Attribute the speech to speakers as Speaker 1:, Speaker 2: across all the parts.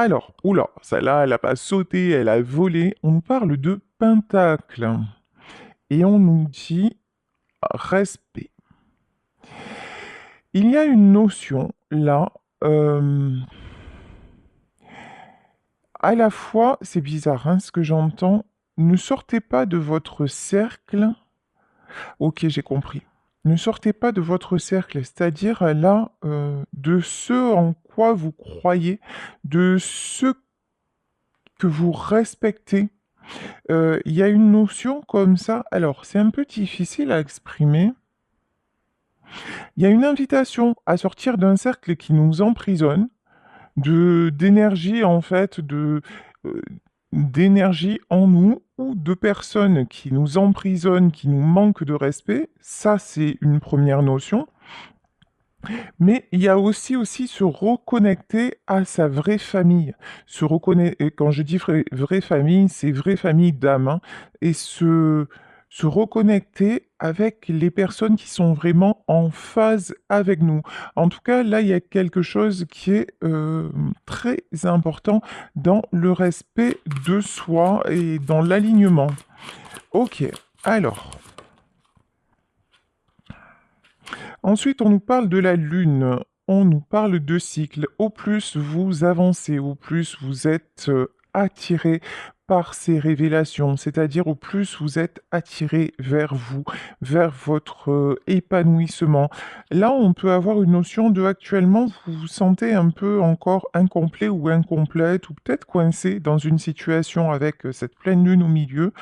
Speaker 1: Alors, oula, celle-là, elle n'a pas sauté, elle a volé. On parle de pentacle. Et on nous dit respect. Il y a une notion là, euh, à la fois, c'est bizarre hein, ce que j'entends, ne sortez pas de votre cercle. Ok, j'ai compris. Ne sortez pas de votre cercle, c'est-à-dire là, de ce en quoi vous croyez, de ce que vous respectez. Il y a une notion comme ça. Alors, c'est un peu difficile à exprimer. Il y a une invitation à sortir d'un cercle qui nous emprisonne, d'énergie en fait, euh, d'énergie en nous ou de personnes qui nous emprisonnent, qui nous manquent de respect. Ça, c'est une première notion. Mais il y a aussi se reconnecter à sa vraie famille. Et quand je dis vraie famille, c'est vraie famille d'âme, hein. Et se reconnecter avec les personnes qui sont vraiment en phase avec nous. En tout cas, là, il y a quelque chose qui est très important dans le respect de soi et dans l'alignement. Ok, alors. Ensuite, on nous parle de la Lune, on nous parle de cycle. Au plus vous avancez, au plus vous êtes attiré par ces révélations, c'est-à-dire au plus vous êtes attiré vers vous, vers votre épanouissement. Là, on peut avoir une notion de actuellement, vous vous sentez un peu encore incomplet ou incomplète, ou peut-être coincé dans une situation avec cette pleine lune au milieu.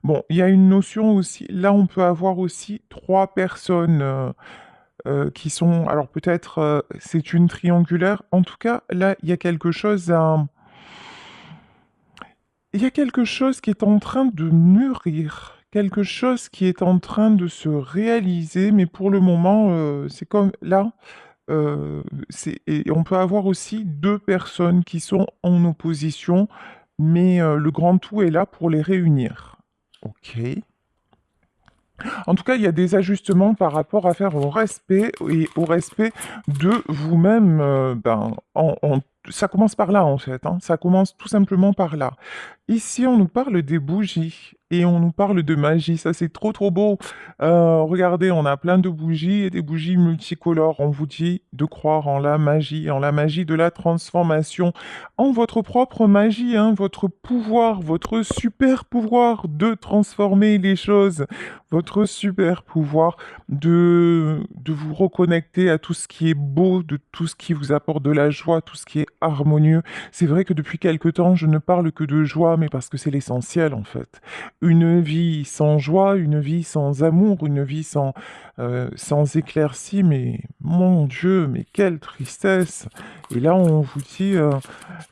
Speaker 1: Bon, il y a une notion aussi, là, on peut avoir aussi trois personnes. Qui sont, alors peut-être c'est une triangulaire, en tout cas là il y a quelque chose il y a quelque chose qui est en train de mûrir, quelque chose qui est en train de se réaliser, mais pour le moment c'est comme là, et on peut avoir aussi deux personnes qui sont en opposition, mais le grand tout est là pour les réunir. Ok. En tout cas, il y a des ajustements par rapport à faire au respect et au respect de vous-même. Ça commence par là, en fait, hein. Ça commence tout simplement par là. Ici, on nous parle des bougies et on nous parle de magie. Ça, c'est trop, trop beau. Regardez, on a plein de bougies et des bougies multicolores. On vous dit de croire en la magie de la transformation, en votre propre magie, hein, votre pouvoir, votre super pouvoir de transformer les choses, votre super pouvoir de vous reconnecter à tout ce qui est beau, de tout ce qui vous apporte de la joie, tout ce qui est harmonieux. C'est vrai que depuis quelque temps, je ne parle que de joie, mais parce que c'est l'essentiel en fait. Une vie sans joie, une vie sans amour, une vie sans éclaircie, mais mon Dieu, mais quelle tristesse! Et là, on vous dit,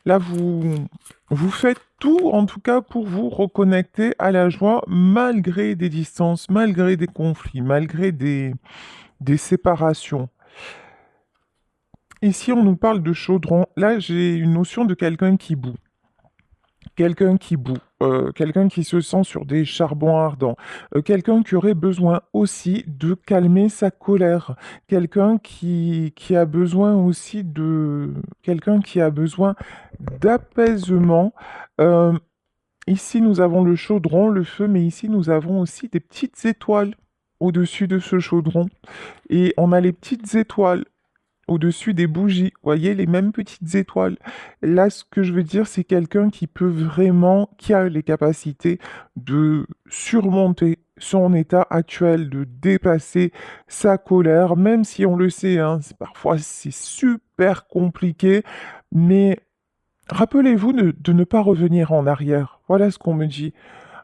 Speaker 1: là, vous faites tout, en tout cas, pour vous reconnecter à la joie, malgré des distances, malgré des conflits, malgré des séparations. Ici, on nous parle de chaudron. Là, j'ai une notion de quelqu'un qui bout. Quelqu'un qui bout, quelqu'un qui se sent sur des charbons ardents, quelqu'un qui aurait besoin aussi de calmer sa colère, quelqu'un qui a besoin aussi de... quelqu'un qui a besoin d'apaisement. Euh, Ici, nous avons le chaudron, le feu, mais ici, nous avons aussi des petites étoiles au-dessus de ce chaudron. Et on a les petites étoiles au-dessus des bougies. Vous voyez, les mêmes petites étoiles. Là, ce que je veux dire, c'est quelqu'un qui peut vraiment, qui a les capacités de surmonter son état actuel, de dépasser sa colère, même si on le sait, hein, parfois c'est super compliqué, mais rappelez-vous de ne pas revenir en arrière. Voilà ce qu'on me dit.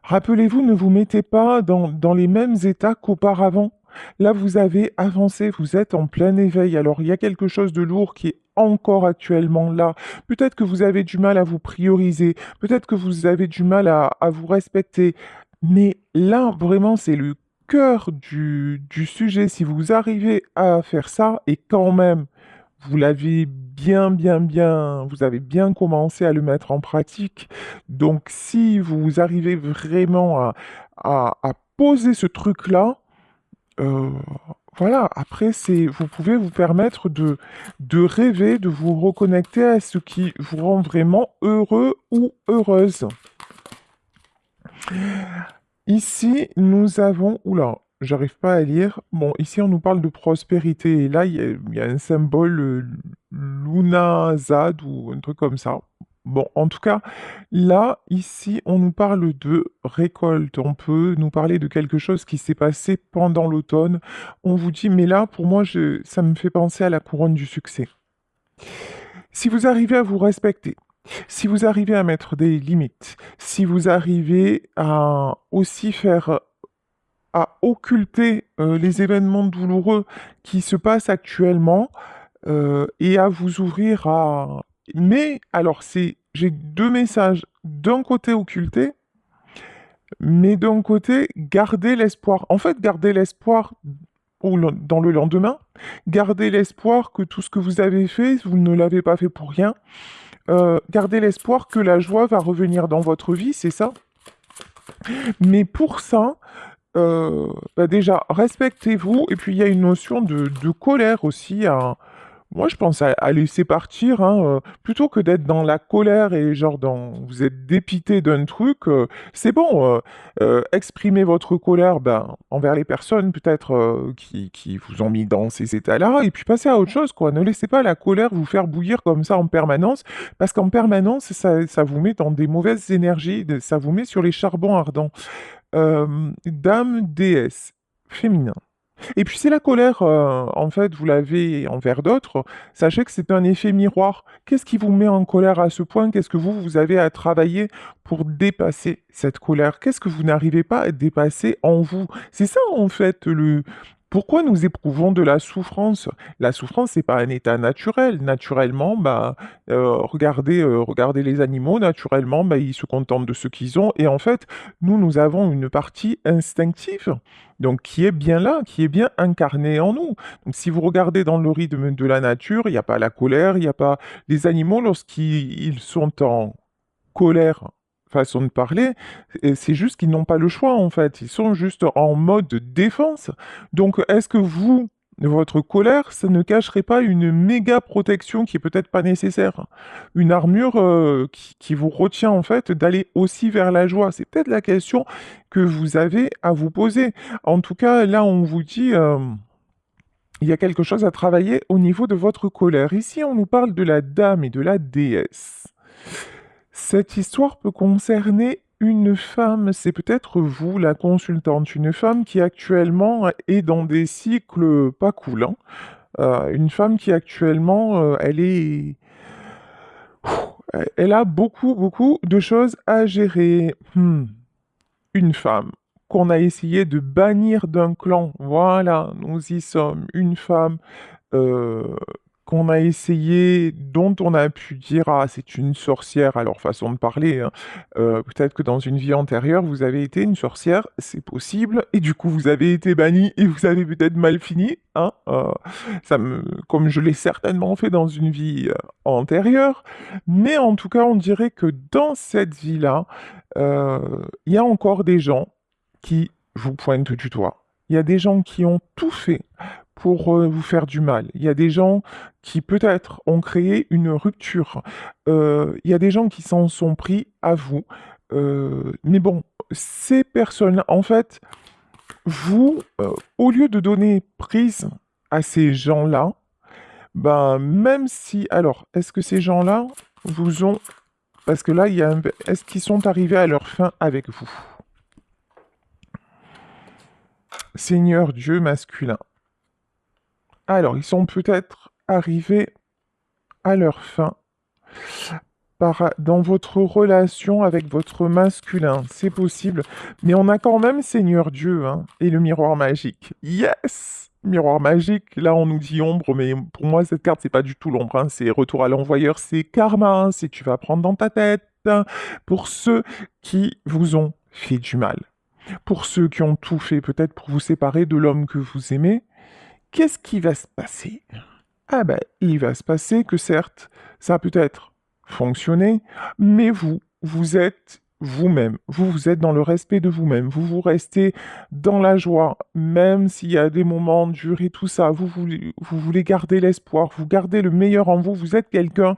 Speaker 1: Rappelez-vous, ne vous mettez pas dans les mêmes états qu'auparavant. Là, vous avez avancé, vous êtes en plein éveil. Alors, il y a quelque chose de lourd qui est encore actuellement là. Peut-être que vous avez du mal à vous prioriser, peut-être que vous avez du mal à vous respecter. Mais là, vraiment, c'est le cœur du sujet. Si vous arrivez à faire ça, et quand même, vous l'avez vous avez bien commencé à le mettre en pratique. Donc, si vous arrivez vraiment à poser ce truc-là, euh, Voilà, après, vous pouvez vous permettre de rêver, de vous reconnecter à ce qui vous rend vraiment heureux ou heureuse. Ici, nous avons... Oula, j'arrive pas à lire. Bon, ici, on nous parle de prospérité. Et là, il y a un symbole Lunazad ou un truc comme ça. Bon, en tout cas, là, ici, on nous parle de récolte. On peut nous parler de quelque chose qui s'est passé pendant l'automne. On vous dit, mais là, pour moi, ça me fait penser à la couronne du succès. Si vous arrivez à vous respecter, si vous arrivez à mettre des limites, si vous arrivez à aussi faire, à occulter les événements douloureux qui se passent actuellement et à vous ouvrir à... Mais alors, j'ai deux messages. D'un côté occulter, mais d'un côté garder l'espoir. En fait, garder l'espoir dans le lendemain, garder l'espoir que tout ce que vous avez fait, vous ne l'avez pas fait pour rien. Gardez l'espoir que la joie va revenir dans votre vie, c'est ça. Mais pour ça, bah déjà, respectez-vous. Et puis, il y a une notion de colère aussi. Moi, je pense à laisser partir, hein, plutôt que d'être dans la colère et genre vous êtes dépité d'un truc. C'est bon, exprimez votre colère ben, envers les personnes peut-être qui vous ont mis dans ces états-là, et puis passez à autre chose, quoi. Ne laissez pas la colère vous faire bouillir comme ça en permanence, parce qu'en permanence, ça vous met dans des mauvaises énergies, ça vous met sur les charbons ardents. Dame, déesse, féminin. Et puis si la colère, en fait, vous l'avez envers d'autres, sachez que c'est un effet miroir. Qu'est-ce qui vous met en colère à ce point? Qu'est-ce que vous avez à travailler pour dépasser cette colère? Qu'est-ce que vous n'arrivez pas à dépasser en vous? C'est ça, en fait, le... Pourquoi nous éprouvons de la souffrance? La souffrance, c'est pas un état naturel. Naturellement, bah, regardez les animaux, naturellement, bah, ils se contentent de ce qu'ils ont. Et en fait, nous avons une partie instinctive donc qui est bien là, qui est bien incarné en nous. Donc si vous regardez dans le rythme de la nature, il n'y a pas la colère, il n'y a pas... Les animaux, lorsqu'ils sont en colère, façon de parler, et c'est juste qu'ils n'ont pas le choix en fait, ils sont juste en mode défense. Donc est-ce que vous, votre colère, ça ne cacherait pas une méga protection qui est peut-être pas nécessaire? Une armure qui vous retient en fait d'aller aussi vers la joie? C'est peut-être la question que vous avez à vous poser. En tout cas, là on vous dit... il y a quelque chose à travailler au niveau de votre colère. Ici, on nous parle de la dame et de la déesse. Cette histoire peut concerner une femme, c'est peut-être vous, la consultante, une femme qui actuellement est dans des cycles pas cool, hein. Une femme qui actuellement, elle a beaucoup, beaucoup de choses à gérer. Une femme qu'on a essayé de bannir d'un clan. Voilà, nous y sommes. Une femme euh, qu'on a essayé, dont on a pu dire, ah, c'est une sorcière, à leur façon de parler, hein. Peut-être que dans une vie antérieure, vous avez été une sorcière, c'est possible, et du coup, vous avez été banni, et vous avez peut-être mal fini, hein. Comme je l'ai certainement fait dans une vie antérieure, mais en tout cas, on dirait que dans cette vie-là, il y a encore des gens qui vous pointent du doigt. Il y a des gens qui ont tout fait pour vous faire du mal. Il y a des gens qui peut-être ont créé une rupture. Il y a des gens qui s'en sont pris à vous. Mais bon, ces personnes, en fait, vous, au lieu de donner prise à ces gens-là, ben, même si... Alors, est-ce que ces gens-là vous ont... Parce que là, est-ce qu'ils sont arrivés à leur fin avec vous? Seigneur Dieu masculin. Alors, ils sont peut-être arrivés à leur fin dans votre relation avec votre masculin. C'est possible. Mais on a quand même Seigneur Dieu, hein, et le miroir magique. Yes! Miroir magique, là on nous dit ombre, mais pour moi cette carte c'est pas du tout l'ombre, hein, c'est retour à l'envoyeur, c'est karma, c'est tu vas prendre dans ta tête, hein, pour ceux qui vous ont fait du mal, pour ceux qui ont tout fait peut-être pour vous séparer de l'homme que vous aimez. Qu'est-ce qui va se passer? Ah ben, il va se passer que certes, ça a peut-être fonctionné, mais vous vous-même. Vous êtes dans le respect de vous-même. Vous restez dans la joie, même s'il y a des moments durs et tout ça. Vous voulez garder l'espoir, vous gardez le meilleur en vous. Vous êtes quelqu'un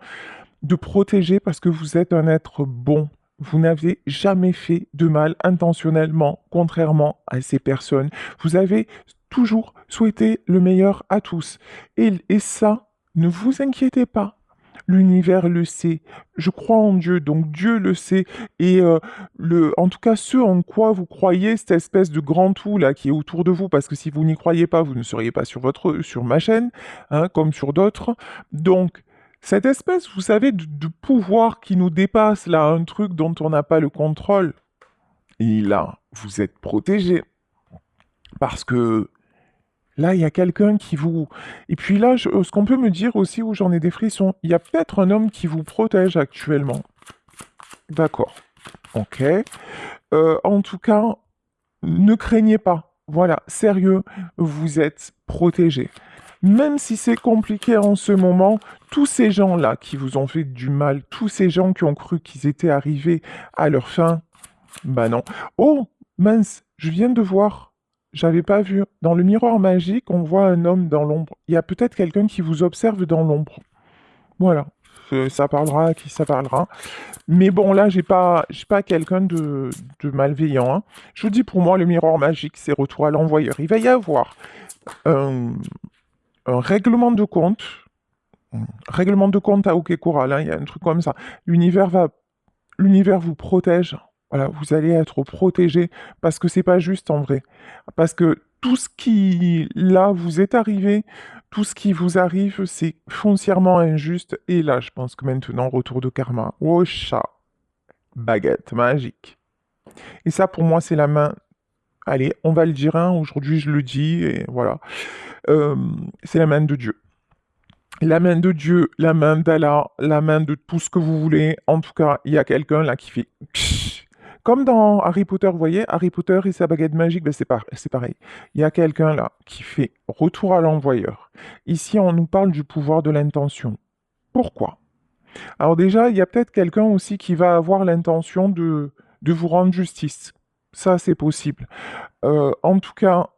Speaker 1: de protégé parce que vous êtes un être bon. Vous n'avez jamais fait de mal intentionnellement, contrairement à ces personnes. Vous avez toujours souhaité le meilleur à tous. Et ça, ne vous inquiétez pas. L'univers le sait. Je crois en Dieu, donc Dieu le sait. Et en tout cas, ce en quoi vous croyez, cette espèce de grand tout là qui est autour de vous, parce que si vous n'y croyez pas, vous ne seriez pas sur ma chaîne, hein, comme sur d'autres. Donc, cette espèce, vous savez, de pouvoir qui nous dépasse, là, un truc dont on n'a pas le contrôle, et là, vous êtes protégé. Parce que là, il y a quelqu'un qui vous... Et puis là, ce qu'on peut me dire aussi, où j'en ai des frissons, il y a peut-être un homme qui vous protège actuellement. D'accord. Ok. En tout cas, ne craignez pas. Voilà, sérieux, vous êtes protégé. Même si c'est compliqué en ce moment, tous ces gens-là qui vous ont fait du mal, tous ces gens qui ont cru qu'ils étaient arrivés à leur fin, bah non. Oh, mince, je viens de voir, j'avais pas vu. Dans le miroir magique, on voit un homme dans l'ombre. Il y a peut-être quelqu'un qui vous observe dans l'ombre. Voilà. Ça parlera à qui ça parlera. Mais bon, là, j'ai pas quelqu'un de malveillant, hein. Je vous dis, pour moi, le miroir magique, c'est retour à l'envoyeur. Il va y avoir un, un règlement de compte à Coral, hein, il y a un truc comme ça. L'univers vous protège. Voilà, vous allez être protégé parce que c'est pas juste en vrai. Parce que tout ce qui là vous est arrivé, tout ce qui vous arrive, c'est foncièrement injuste. Et là, je pense que maintenant, retour de karma. Oh chat, baguette magique. Et ça, pour moi, c'est la main. Allez, on va le dire, hein, aujourd'hui je le dis, et voilà. Euh, c'est la main de Dieu. La main de Dieu, la main d'Allah, la main de tout ce que vous voulez. En tout cas, il y a quelqu'un là qui fait... Comme dans Harry Potter, vous voyez, Harry Potter et sa baguette magique, ben c'est pareil. Il y a quelqu'un là qui fait retour à l'envoyeur. Ici, on nous parle du pouvoir de l'intention. Pourquoi? Alors déjà, il y a peut-être quelqu'un aussi qui va avoir l'intention de vous rendre justice. Ça, c'est possible. En tout cas,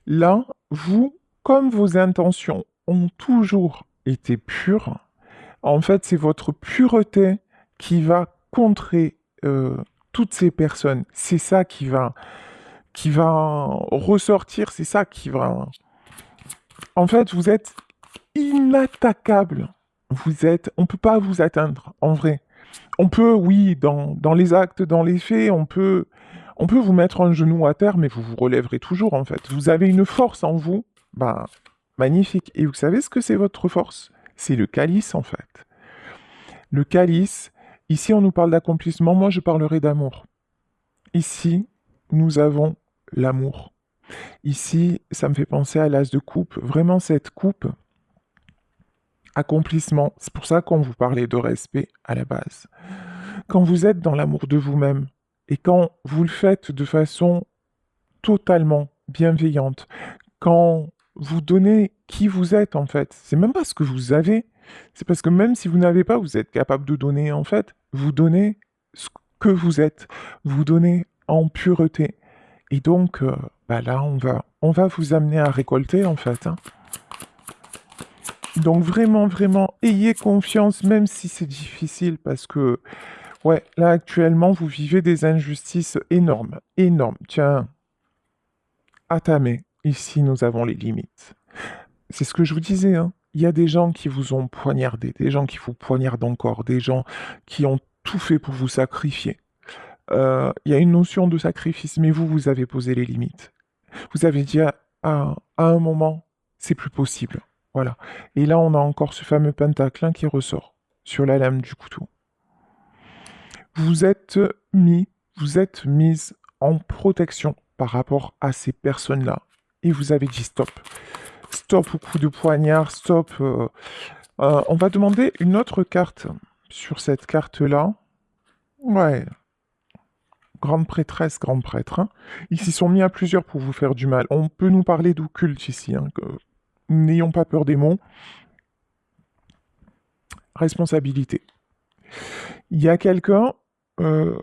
Speaker 1: là, vous, comme vos intentions ont toujours été pures, en fait, c'est votre pureté qui va contrer toutes ces personnes. C'est ça qui va ressortir, c'est ça qui va... En fait, vous êtes inattaquable. On peut pas vous atteindre, en vrai. On peut, oui, dans les actes, dans les faits, on peut vous mettre un genou à terre, mais vous vous relèverez toujours, en fait. Vous avez une force en vous, bah, magnifique. Et vous savez ce que c'est votre force? C'est le calice, en fait. Le calice, ici, on nous parle d'accomplissement, moi, je parlerai d'amour. Ici, nous avons l'amour. Ici, ça me fait penser à l'as de coupe. Vraiment, cette coupe, accomplissement, c'est pour ça qu'on vous parlait de respect à la base. Quand vous êtes dans l'amour de vous-même et quand vous le faites de façon totalement bienveillante, quand vous donnez qui vous êtes en fait, c'est même pas ce que vous avez, c'est parce que même si vous n'avez pas, vous êtes capable de donner en fait, vous donnez ce que vous êtes, vous donnez en pureté. Et donc, bah là, on va vous amener à récolter en fait, hein. Donc vraiment, vraiment, ayez confiance, même si c'est difficile, parce que ouais, là actuellement, vous vivez des injustices énormes, énormes. Tiens, Atame, ici nous avons les limites. C'est ce que je vous disais, hein. Il y a des gens qui vous ont poignardé, des gens qui vous poignardent encore, des gens qui ont tout fait pour vous sacrifier. Il y a une notion de sacrifice, mais vous avez posé les limites. Vous avez dit à un moment, c'est plus possible. Voilà. Et là, on a encore ce fameux pentacle hein, qui ressort sur la lame du couteau. Vous êtes vous êtes mise en protection par rapport à ces personnes-là. Et vous avez dit stop. Stop au coup de poignard, stop. On va demander une autre carte sur cette carte-là. Ouais, grande prêtresse, grand prêtre, hein. Ils s'y sont mis à plusieurs pour vous faire du mal. On peut nous parler d'occulte ici, hein, n'ayons pas peur des mots. Responsabilité. Il y a quelqu'un euh,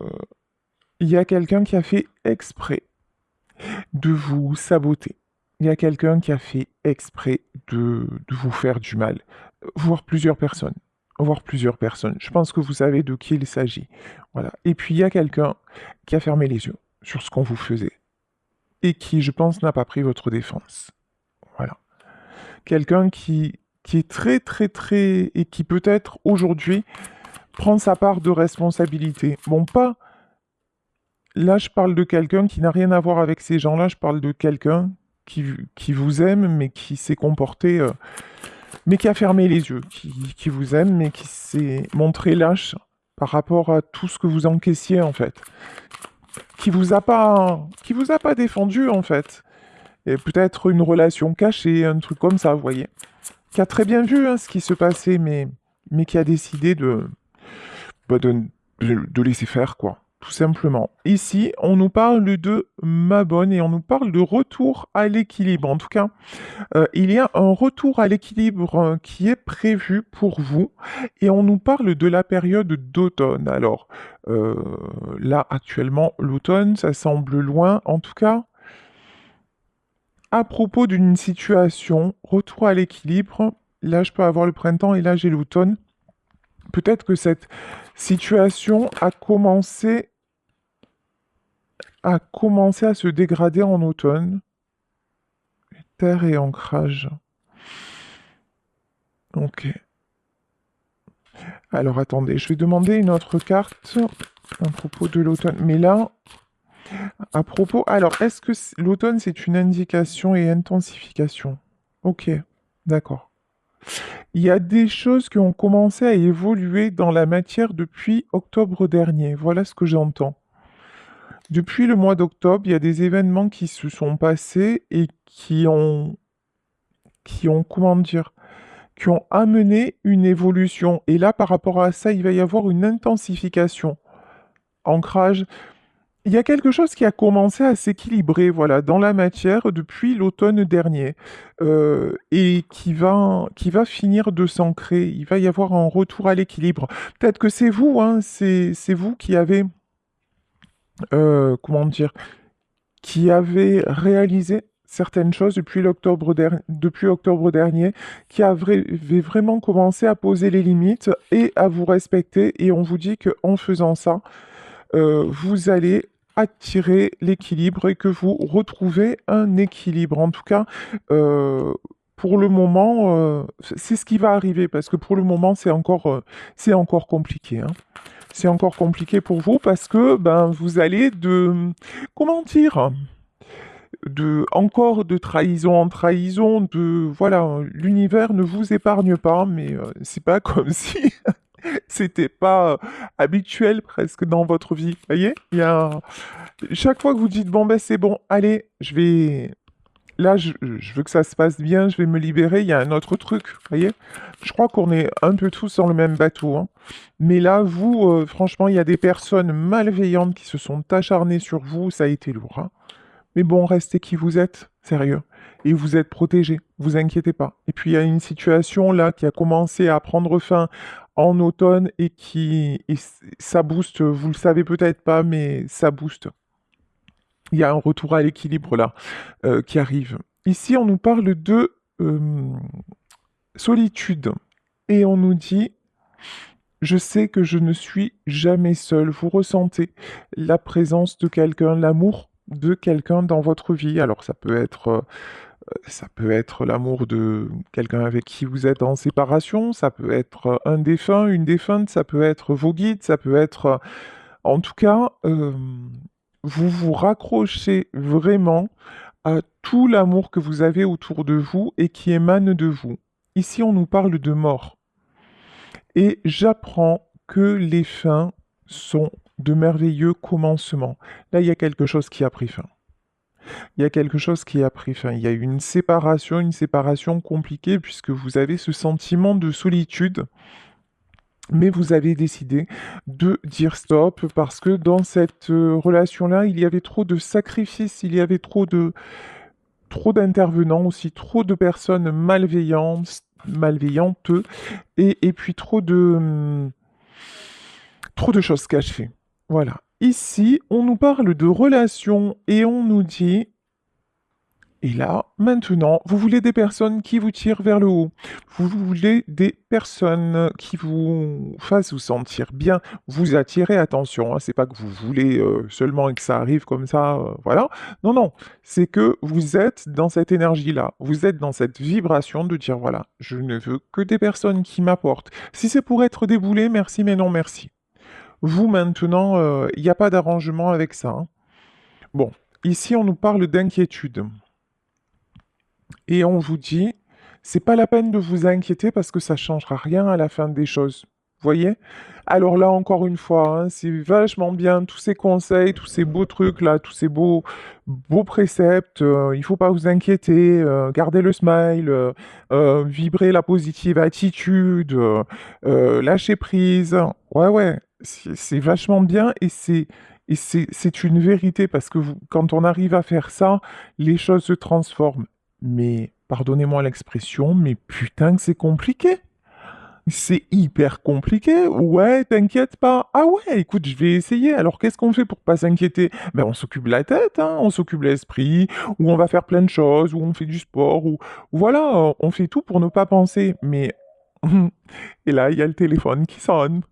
Speaker 1: il y a quelqu'un qui a fait exprès de vous saboter. Il y a quelqu'un qui a fait exprès de vous faire du mal, voire plusieurs personnes. Voire plusieurs personnes. Je pense que vous savez de qui il s'agit. Voilà. Et puis il y a quelqu'un qui a fermé les yeux sur ce qu'on vous faisait et qui, je pense, n'a pas pris votre défense. Voilà. Quelqu'un qui est très, très, très... et qui peut-être aujourd'hui prend sa part de responsabilité. Bon, pas... Là, je parle de quelqu'un qui n'a rien à voir avec ces gens-là. Je parle de quelqu'un qui vous aime, mais qui s'est comporté... mais qui a fermé les yeux. Qui vous aime, mais qui s'est montré lâche par rapport à tout ce que vous encaissiez, en fait. Qui vous a pas défendu, en fait. Et peut-être une relation cachée, un truc comme ça, vous voyez. Qui a très bien vu hein, ce qui se passait, mais qui a décidé bah, de laisser faire, quoi. Tout simplement. Ici, on nous parle de ma bonne et on nous parle de retour à l'équilibre. En tout cas, il y a un retour à l'équilibre qui est prévu pour vous et on nous parle de la période d'automne. Alors, euh, là, actuellement, l'automne, ça semble loin. En tout cas, à propos d'une situation, retour à l'équilibre, là je peux avoir le printemps et là j'ai l'automne. Peut-être que cette situation a commencé à se dégrader en automne. Terre et ancrage. Ok. Alors attendez, je vais demander une autre carte à propos de l'automne. Mais là, à propos... Alors, est-ce que l'automne c'est une indication et intensification? Ok, d'accord. Il y a des choses qui ont commencé à évoluer dans la matière depuis octobre dernier. Voilà ce que j'entends. Depuis le mois d'octobre, il y a des événements qui se sont passés et comment dire, qui ont amené une évolution. Et là, par rapport à ça, il va y avoir une intensification. Ancrage. Il y a quelque chose qui a commencé à s'équilibrer, voilà, dans la matière depuis l'automne dernier, et qui va finir de s'ancrer. Il va y avoir un retour à l'équilibre. Peut-être que c'est vous, hein, c'est vous qui avez, comment dire, qui avez réalisé certaines choses depuis octobre dernier, qui avez vraiment commencé à poser les limites et à vous respecter. Et on vous dit qu'en faisant ça, vous allez attirer l'équilibre et que vous retrouvez un équilibre. En tout cas, euh, pour le moment, c'est ce qui va arriver parce que pour le moment, c'est encore compliqué, hein. C'est encore compliqué pour vous parce que ben, vous allez comment dire, encore de trahison en trahison, voilà, l'univers ne vous épargne pas, mais c'est pas comme si c'était pas habituel presque dans votre vie. Vous voyez? Chaque fois que vous dites, bon, ben c'est bon, allez, là, je veux que ça se passe bien, je vais me libérer, il y a un autre truc. Vous voyez? Je crois qu'on est un peu tous dans le même bateau, hein. Mais là, vous, franchement, il y a des personnes malveillantes qui se sont acharnées sur vous, ça a été lourd, hein. Mais bon, restez qui vous êtes, sérieux. Et vous êtes protégés, vous inquiétez pas. Et puis il y a une situation là qui a commencé à prendre fin en automne ça booste, vous le savez peut-être pas, mais ça booste. Il y a un retour à l'équilibre là qui arrive. Ici, on nous parle de solitude. Et on nous dit, je sais que je ne suis jamais seul. Vous ressentez la présence de quelqu'un, l'amour de quelqu'un dans votre vie. Alors ça peut être l'amour de quelqu'un avec qui vous êtes en séparation, ça peut être un défunt, une défunte, ça peut être vos guides, ça peut être... en tout cas, vous vous raccrochez vraiment à tout l'amour que vous avez autour de vous et qui émane de vous. Ici, on nous parle de mort. Et j'apprends que les fins sont de merveilleux commencements. Là, il y a quelque chose qui a pris fin. Il y a quelque chose qui a pris fin. Il y a eu une séparation compliquée puisque vous avez ce sentiment de solitude, mais vous avez décidé de dire stop parce que dans cette relation-là, il y avait trop de sacrifices, il y avait trop d'intervenants aussi, trop de personnes malveillantes, et puis trop de choses cachées. Voilà. Ici, on nous parle de relations et on nous dit, et là, maintenant, vous voulez des personnes qui vous tirent vers le haut. Vous voulez des personnes qui vous fassent vous sentir bien, vous attirer, attention, hein, c'est pas que vous voulez seulement et que ça arrive comme ça, voilà. Non, non, c'est que vous êtes dans cette énergie-là. Vous êtes dans cette vibration de dire, voilà, je ne veux que des personnes qui m'apportent. Si c'est pour être déboulé, merci, mais non, merci. Vous, maintenant, il n'y a pas d'arrangement avec ça, hein. Bon, ici, on nous parle d'inquiétude. Et on vous dit, c'est pas la peine de vous inquiéter parce que ça changera rien à la fin des choses. Vous voyez? Alors là, encore une fois, hein, c'est vachement bien, tous ces conseils, tous ces beaux trucs là, tous ces beaux préceptes, il faut pas vous inquiéter, gardez le smile, vibrez la positive attitude, lâchez prise. Ouais, ouais, c'est vachement bien et c'est une vérité parce que quand on arrive à faire ça, les choses se transforment. Mais, pardonnez-moi l'expression, mais putain que c'est compliqué. C'est hyper compliqué. Ouais, t'inquiète pas. Ah ouais, écoute, je vais essayer. Alors, qu'est-ce qu'on fait pour pas s'inquiéter? Ben, on s'occupe de la tête, hein, on s'occupe de l'esprit, ou on va faire plein de choses, ou on fait du sport, ou voilà, on fait tout pour ne pas penser. Mais, et là, il y a le téléphone qui sonne.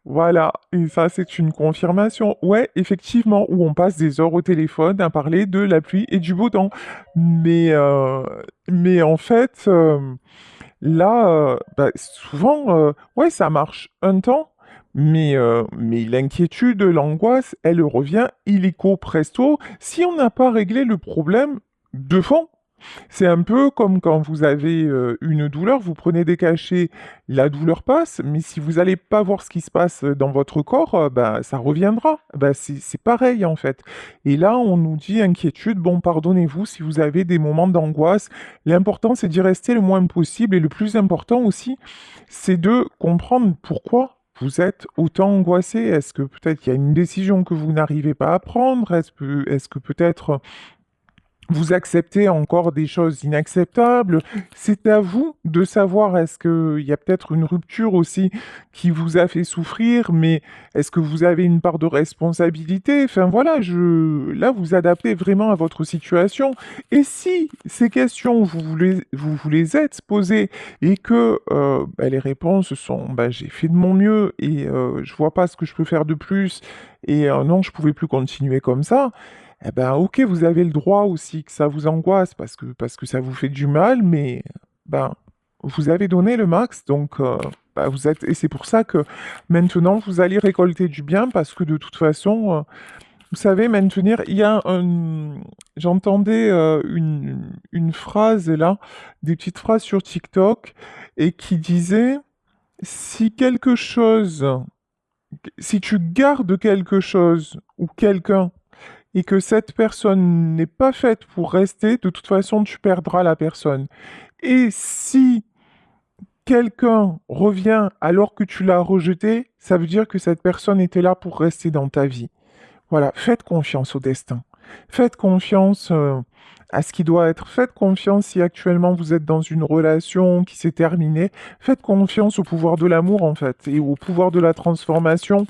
Speaker 1: Voilà, et ça, c'est une confirmation. Ouais, effectivement, où on passe des heures au téléphone à parler de la pluie et du beau temps. Mais, euh, mais en fait, là, bah, souvent, ouais, ça marche un temps, mais l'inquiétude, l'angoisse, elle revient illico presto si on n'a pas réglé le problème de fond. C'est un peu comme quand vous avez une douleur, vous prenez des cachets, la douleur passe, mais si vous n'allez pas voir ce qui se passe dans votre corps, bah, ça reviendra. Bah, c'est pareil en fait. Et là, on nous dit inquiétude, bon, pardonnez-vous si vous avez des moments d'angoisse. L'important, c'est d'y rester le moins possible. Et le plus important aussi, c'est de comprendre pourquoi vous êtes autant angoissé. Est-ce que peut-être il y a une décision que vous n'arrivez pas à prendre? Est-ce que peut-être vous acceptez encore des choses inacceptables. C'est à vous de savoir, est-ce qu'il y a peut-être une rupture aussi qui vous a fait souffrir, mais est-ce que vous avez une part de responsabilité? Enfin voilà, là, vous adaptez vraiment à votre situation. Et si ces questions, vous les êtes posées et que bah, les réponses sont, bah, j'ai fait de mon mieux et je vois pas ce que je peux faire de plus et non, je pouvais plus continuer comme ça, eh ben, ok, vous avez le droit aussi que ça vous angoisse parce que ça vous fait du mal, mais ben, vous avez donné le max, donc ben, et c'est pour ça que maintenant vous allez récolter du bien parce que de toute façon, vous savez, maintenir, j'entendais une phrase là, des petites phrases sur TikTok et qui disait, si quelque chose, si tu gardes quelque chose ou quelqu'un et que cette personne n'est pas faite pour rester, de toute façon, tu perdras la personne. Et si quelqu'un revient alors que tu l'as rejeté, ça veut dire que cette personne était là pour rester dans ta vie. Voilà, faites confiance au destin. Faites confiance à ce qui doit être. Faites confiance si actuellement vous êtes dans une relation qui s'est terminée. Faites confiance au pouvoir de l'amour, en fait, et au pouvoir de la transformation.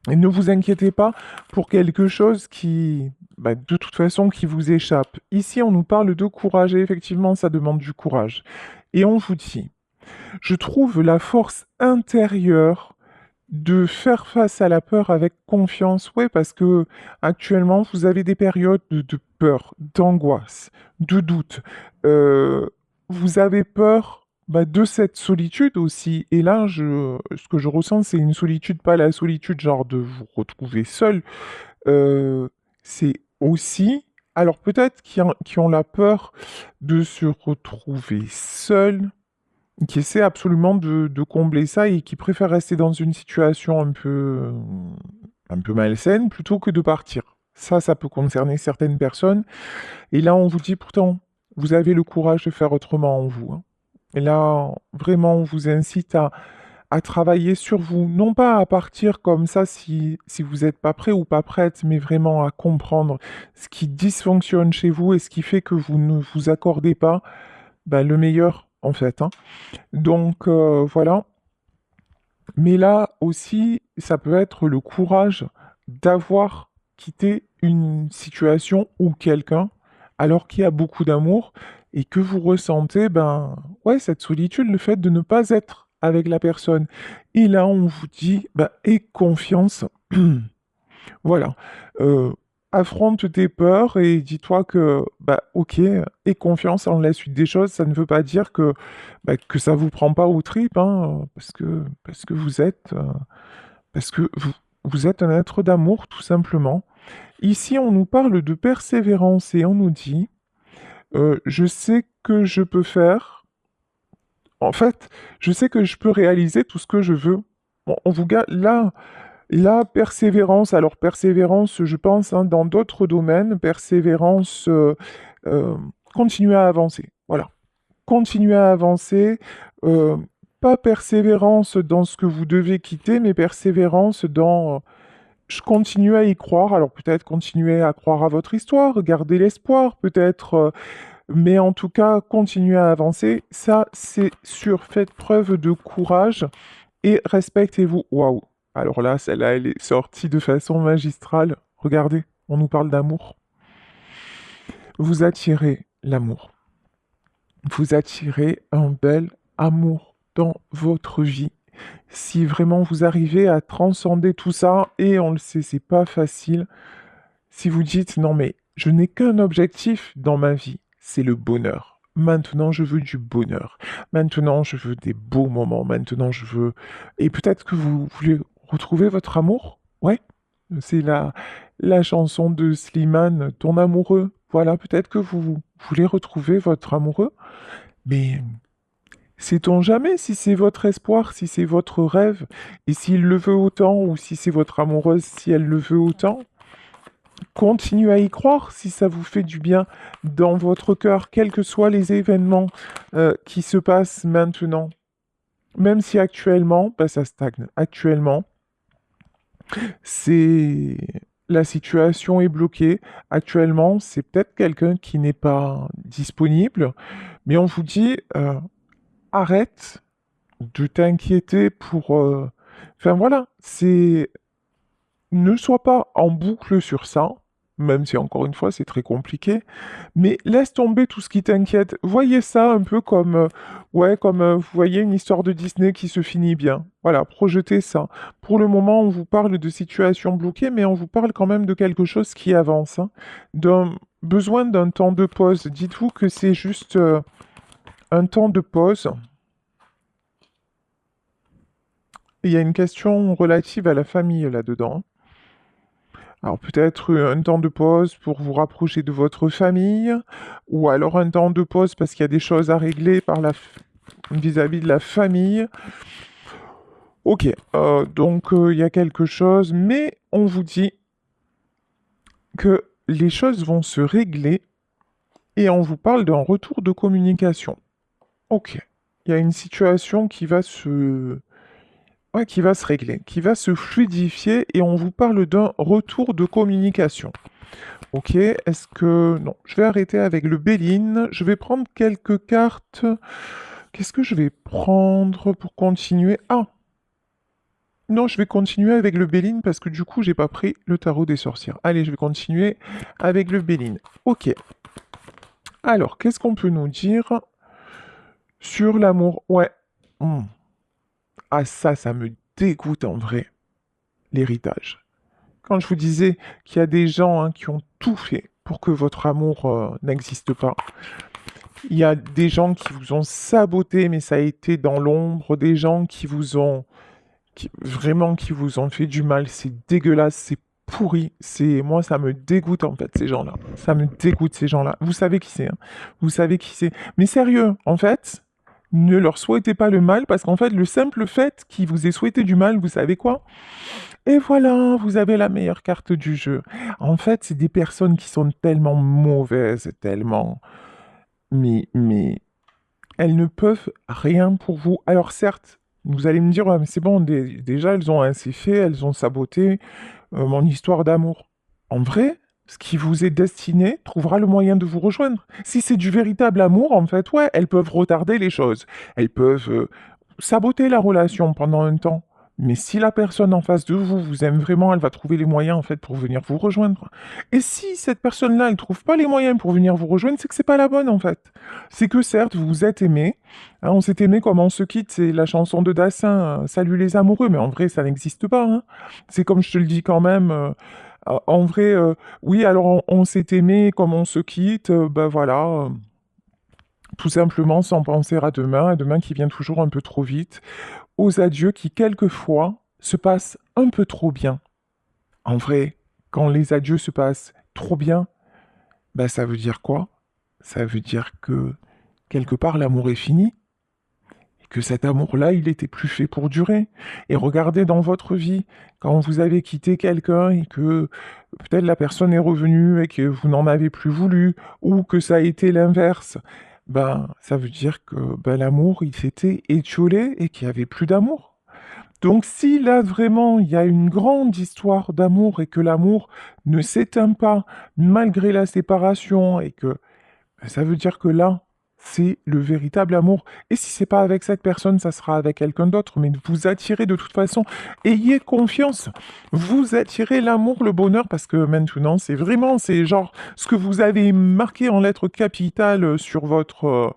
Speaker 1: Et ne vous inquiétez pas pour quelque chose qui, bah, de toute façon, qui vous échappe. Ici, on nous parle de courage et effectivement, ça demande du courage. Et on vous dit, je trouve la force intérieure de faire face à la peur avec confiance. Ouais, parce que actuellement, vous avez des périodes de peur, d'angoisse, de doute. Euh, Vous avez peur bah, de cette solitude aussi. Et là, ce que je ressens, c'est une solitude, pas la solitude genre de vous retrouver seul. Euh, c'est aussi, alors peut-être qui ont la peur de se retrouver seul, qui essaie absolument de combler ça et qui préfère rester dans une situation un peu malsaine plutôt que de partir. Ça peut concerner certaines personnes. Et là, on vous dit pourtant, vous avez le courage de faire autrement en vous, hein. Et là, vraiment, on vous incite à travailler sur vous. Non pas à partir comme ça si vous n'êtes pas prêt ou pas prête, mais vraiment à comprendre ce qui dysfonctionne chez vous et ce qui fait que vous ne vous accordez pas ben, le meilleur, en fait, hein. Donc voilà. Mais là aussi, ça peut être le courage d'avoir quitté une situation ou quelqu'un alors qu'il y a beaucoup d'amour et que vous ressentez, ben, ouais, cette solitude, le fait de ne pas être avec la personne. Et là, on vous dit, ben, aie confiance. Voilà. Euh, Affronte tes peurs et dis-toi que, bah, ok, aie confiance en la suite des choses. Ça ne veut pas dire que, bah, que ça vous prend pas aux tripes, hein, parce que vous êtes un être d'amour, tout simplement. Ici, on nous parle de persévérance et on nous dit, je sais que je peux faire. En fait, je sais que je peux réaliser tout ce que je veux. Bon, on vous garde là. La persévérance, alors persévérance, je pense, hein, dans d'autres domaines, persévérance, euh, continuer à avancer. Voilà, continuer à avancer. euh, Pas persévérance dans ce que vous devez quitter, mais persévérance dans je continue à y croire. Alors peut-être continuer à croire à votre histoire, garder l'espoir, peut-être, mais en tout cas, continuer à avancer. Ça, c'est sûr. Faites preuve de courage et respectez-vous. Waouh! Alors là, celle-là, elle est sortie de façon magistrale. Regardez, on nous parle d'amour. Vous attirez l'amour. Vous attirez un bel amour dans votre vie. Si vraiment vous arrivez à transcender tout ça, et on le sait, c'est pas facile, si vous dites non mais je n'ai qu'un objectif dans ma vie, c'est le bonheur. Maintenant, je veux du bonheur. Maintenant, je veux des beaux moments. Maintenant, je veux... Et peut-être que vous voulez retrouver votre amour. Ouais, c'est la chanson de Slimane, Ton amoureux. Voilà, peut-être que vous voulez retrouver votre amoureux. Mais sait-on jamais si c'est votre espoir, si c'est votre rêve, et s'il le veut autant, ou si c'est votre amoureuse, si elle le veut autant? Continuez à y croire si ça vous fait du bien dans votre cœur, quels que soient les événements qui se passent maintenant. Même si actuellement, bah, ça stagne. Actuellement, c'est la situation est bloquée. Actuellement, c'est peut-être quelqu'un qui n'est pas disponible, mais on vous dit arrête de t'inquiéter pour. Enfin voilà, c'est ne sois pas en boucle sur ça, même si encore une fois c'est très compliqué, mais laisse tomber tout ce qui t'inquiète. Voyez ça un peu comme, ouais, comme vous voyez une histoire de Disney qui se finit bien. Voilà, projetez ça. Pour le moment, on vous parle de situations bloquées, mais on vous parle quand même de quelque chose qui avance, hein, d'un besoin d'un temps de pause. Dites-vous que c'est juste un temps de pause. Il y a une question relative à la famille là-dedans. Alors peut-être un temps de pause pour vous rapprocher de votre famille, ou alors un temps de pause parce qu'il y a des choses à régler vis-à-vis de la famille. Ok, donc il y a quelque chose, mais on vous dit que les choses vont se régler et on vous parle d'un retour de communication. Ok, il y a une situation ouais, qui va se régler, qui va se fluidifier et on vous parle d'un retour de communication. Ok, est-ce que... Non, je vais arrêter avec le Béline. Je vais prendre quelques cartes. Qu'est-ce que je vais prendre pour continuer? Ah, non, je vais continuer avec le Béline parce que du coup, j'ai pas pris le tarot des sorcières. Allez, je vais continuer avec le Béline. Ok. Alors, qu'est-ce qu'on peut nous dire sur l'amour? Ouais. Hmm. Ah, ça me dégoûte en vrai, l'héritage. Quand je vous disais qu'il y a des gens hein, qui ont tout fait pour que votre amour n'existe pas, il y a des gens qui vous ont saboté, mais ça a été dans l'ombre, des gens qui vous ont vraiment qui vous ont fait du mal, c'est dégueulasse, c'est pourri, c'est moi ça me dégoûte en fait ces gens-là. Ça me dégoûte ces gens-là. Vous savez qui c'est, hein. Vous savez qui c'est. Mais sérieux, en fait, ne leur souhaitez pas le mal parce qu'en fait le simple fait qu'ils vous aient souhaité du mal, vous savez quoi? Et voilà, vous avez la meilleure carte du jeu. En fait, c'est des personnes qui sont tellement mauvaises, tellement mais elles ne peuvent rien pour vous. Alors certes, vous allez me dire, ouais, mais c'est bon, déjà elles ont ainsi fait, elles ont saboté mon histoire d'amour. En vrai, ce qui vous est destiné trouvera le moyen de vous rejoindre. Si c'est du véritable amour, en fait, ouais, elles peuvent retarder les choses. Elles peuvent saboter la relation pendant un temps. Mais si la personne en face de vous vous aime vraiment, elle va trouver les moyens en fait pour venir vous rejoindre. Et si cette personne-là, elle trouve pas les moyens pour venir vous rejoindre, c'est que c'est pas la bonne en fait. C'est que certes, vous vous êtes aimés. Hein, on s'est aimé comme on se quitte, c'est la chanson de Dassin, Salut les amoureux, mais en vrai, ça n'existe pas. Hein. C'est comme je te le dis quand même. En vrai, oui, alors on s'est aimé comme on se quitte, ben voilà. Tout simplement sans penser à demain qui vient toujours un peu trop vite, aux adieux qui quelquefois se passent un peu trop bien. En vrai, quand les adieux se passent trop bien, bah ça veut dire quoi? Ça veut dire que quelque part l'amour est fini et que cet amour-là, il était plus fait pour durer. Et regardez dans votre vie, quand vous avez quitté quelqu'un et que peut-être la personne est revenue et que vous n'en avez plus voulu, ou que ça a été l'inverse, ben ça veut dire que ben, l'amour, il s'était étiolé et qu'il n'y avait plus d'amour. Donc si là vraiment il y a une grande histoire d'amour et que l'amour ne s'éteint pas malgré la séparation et que ben, ça veut dire que là c'est le véritable amour. Et si c'est pas avec cette personne, ça sera avec quelqu'un d'autre, mais vous attirez de toute façon. Ayez confiance. Vous attirez l'amour, le bonheur, parce que maintenant c'est vraiment, c'est genre ce que vous avez marqué en lettres capitales sur votre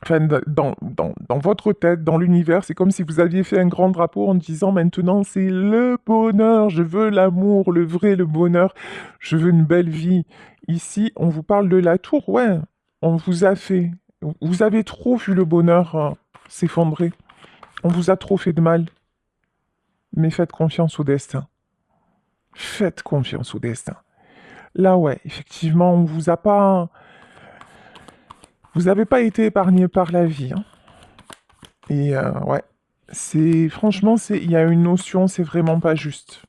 Speaker 1: enfin, dans votre tête, dans l'univers, c'est comme si vous aviez fait un grand drapeau en disant maintenant c'est le bonheur, je veux l'amour, le vrai, le bonheur, je veux une belle vie. Ici, on vous parle de la tour, ouais, on vous a fait, vous avez trop vu le bonheur s'effondrer, on vous a trop fait de mal, mais faites confiance au destin. Faites confiance au destin. Là, ouais, effectivement, on vous a pas, vous n'avez pas été épargné par la vie, hein. Et ouais, c'est franchement, il y a une notion, c'est vraiment pas juste.